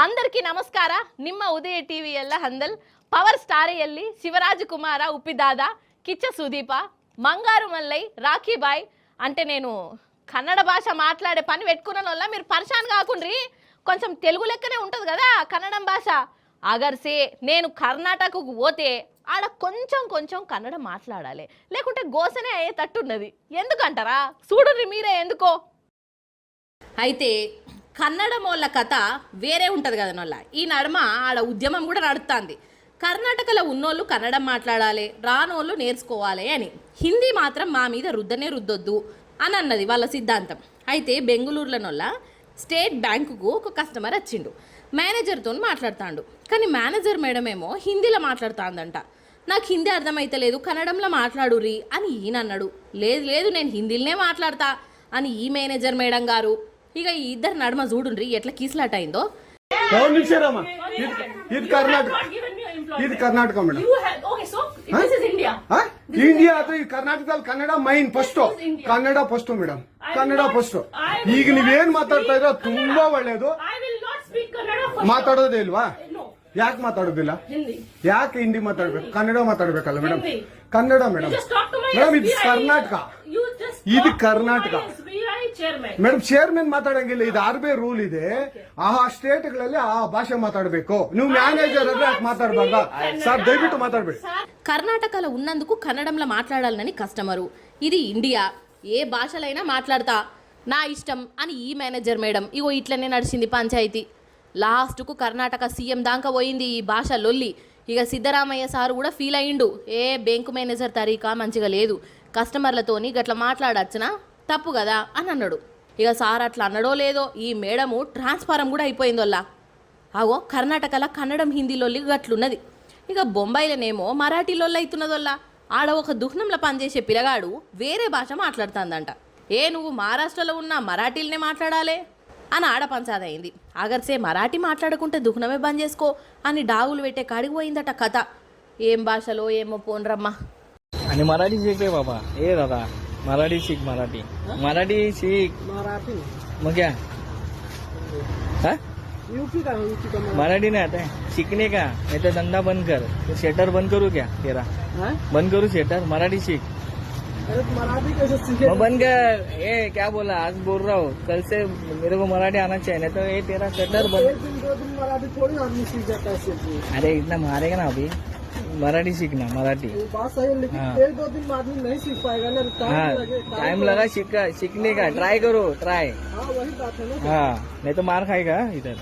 అందರಿಕಿ ನಮಸ್ಕಾರ. ನಿಮ್ಮ ಉದಯ ಟಿವಿ ಎಲ್ಲ ಹಂದಲ್ ಪವರ್ ಸ್ಟಾರಿಯಲ್ಲಿ ಶಿವರಾಜಕುಮಾರ ಉಪ್ಪಿದಾದ ಕಿಚ್ಚ సుదీప మంగారు మల్లై రాఖీ బాయ్ అంటే నేను కన్నడ భాష మాట్లాడే పని పెట్టుకున్నాను వల్ల మీరు పరిశాన్ కాకుండ్రి. కొంచెం తెలుగు లెక్కనే ఉంటుంది కదా కన్నడం భాష. అగర్సే నేను కర్ణాటకకు పోతే ఆడ కొంచెం కొంచెం కన్నడ మాట్లాడాలి, లేకుంటే గోసనే అయ్యేటట్టున్నది. ఎందుకంటారా చూడుర్రి మీరే ఎందుకో. అయితే కన్నడమోళ్ళ కథ వేరే ఉంటుంది కదా నోళ్ళ. ఈ నడుమ ఆడ ఉద్యమం కూడా నడుస్తుంది. కర్ణాటకలో ఉన్నోళ్ళు కన్నడం మాట్లాడాలి, రానోళ్ళు నేర్చుకోవాలి అని. హిందీ మాత్రం మా మీద రుద్దనే రుద్దొద్దు అని అన్నది వాళ్ళ సిద్ధాంతం. అయితే బెంగళూరులోనోళ్ళ స్టేట్ బ్యాంకుకు ఒక కస్టమర్ వచ్చిండు. మేనేజర్తో మాట్లాడుతాడు. కానీ మేనేజర్ మేడం ఏమో హిందీలో మాట్లాడుతుందంట. నాకు హిందీ అర్థమైతలేదు, కన్నడంలో మాట్లాడురి అని ఈయన అన్నాడు. లేదు లేదు నేను హిందీలోనే మాట్లాడతా అని ఈ మేనేజర్ మేడం గారు. ఇక ఈ ఇద్దరు నడుమ చూడుండ్రి ఎట్లా కీసులాట అయిందో. ఇది కర్ణాటక మేడం. ಇಂಡಿಯಾ ಅದು ಈ ಕರ್ನಾಟಕದಲ್ಲಿ Kannada main first, Kannada first madam, Kannada first. ಈಗ ನೀವೇನ್ ಮಾತಾಡ್ತಾ ಇರೋ ತುಂಬಾ ಒಳ್ಳೇದು. ಮಾತಾಡೋದೇ ಇಲ್ವಾ? ಯಾಕೆ ಮಾತಾಡೋದಿಲ್ಲ? ಯಾಕೆ ಹಿಂದಿ ಮಾತಾಡ್ಬೇಕು? ಕನ್ನಡ ಮಾತಾಡ್ಬೇಕಲ್ಲ ಮೇಡಮ್. ಕನ್ನಡ ಮೇಡಮ್. ಮೇಡಮ್ ಇದು ಕರ್ನಾಟಕ, ಇದು ಕರ್ನಾಟಕ ಮೇಡಮ್. ಚೇರ್ಮನ್ ಮಾತಾಡಂಗಿಲ್ಲ, ಇದು ಆರ್ಬಿ ರೂಲ್ ಇದೆ. ಆ ಸ್ಟೇಟ್ ಗಳಲ್ಲಿ ಆ ಭಾಷೆ ಮಾತಾಡಬೇಕು. ನೀವು ಮ್ಯಾನೇಜರ್ ಆದ್ರೆ ಯಾಕೆ ಮಾತಾಡಬಾರ್ದ సార్? దయವಿಟ್ಟು మాట్లాడಬೇಡಿ. కర్ణాటకలో ఉన్నందుకు కన్నడంలో మాట్లాడాలని కస్టమరు. ఇది ఇండియా, ఏ భాషలైనా మాట్లాడతా, నా ఇష్టం అని ఈ మేనేజర్ మేడం. ఇగో ఇట్లనే నడిచింది పంచాయతీ. లాస్ట్కు కర్ణాటక సీఎం దాకా పోయింది ఈ భాష లొల్లి. ఇక సిద్ధరామయ్య సారు కూడా ఫీల్ అయ్యిండు. బ్యాంకు మేనేజర్ తరీకా మంచిగా లేదు, కస్టమర్లతోని గట్లా మాట్లాడచ్చునా తప్పు కదా అని అన్నాడు. ఇక సార్ అట్లా అన్నాడో లేదో ఈ మేడము ట్రాన్స్ఫారం కూడా అయిపోయిందోల్లా. ఆగో కర్ణాటకలో కన్నడం హిందీలోల్లి గట్లున్నది. ఇక బొంబాయిలోనేమో మరాఠీలోళ్ళు అవుతున్నదోల్లా. ఆడ ఒక దుహ్నంలో పనిచేసే పిల్లగాడు వేరే భాష మాట్లాడుతుందంట. నువ్వు మహారాష్ట్రలో ఉన్న మరాఠీలనే మాట్లాడాలి అని ఆడ పంచాదయింది. అగర్సే మరాఠీ మాట్లాడుకుంటే దుహ్నమే బంద్ చేసుకో అని డాగులు పెట్టే కాడికి పోయిందట కథ. ఏం భాషలో ఏమో పోన్రమ్మా. आणि मराठी शिकले बाबा. दादा मराठी शिक, मराठी मराठी शिक. मग क्या मराठी नाही आता शिकणे का? नाही तर धंदा बंद कर. शेटर बंद करू क्या तेरा? बंद करू शेटर? मराठी शिक. मग बंद कर. क्या बोला? आज बोल रहा हूँ, कल से मेरे को मराठी आना चाहिए, नहीं तो तेरा शटर बंद. अरे इतना मारेगा ना अभी. मराठी सीखना, मराठी. बात सही है, लेकिन एक दो दिन बाद में नहीं सीख पाएगा ना. टाइम लगा सीखने का. ट्राई करो, ट्राई. हाँ वही बात है ना. हाँ नहीं तो मार खाएगा इधर.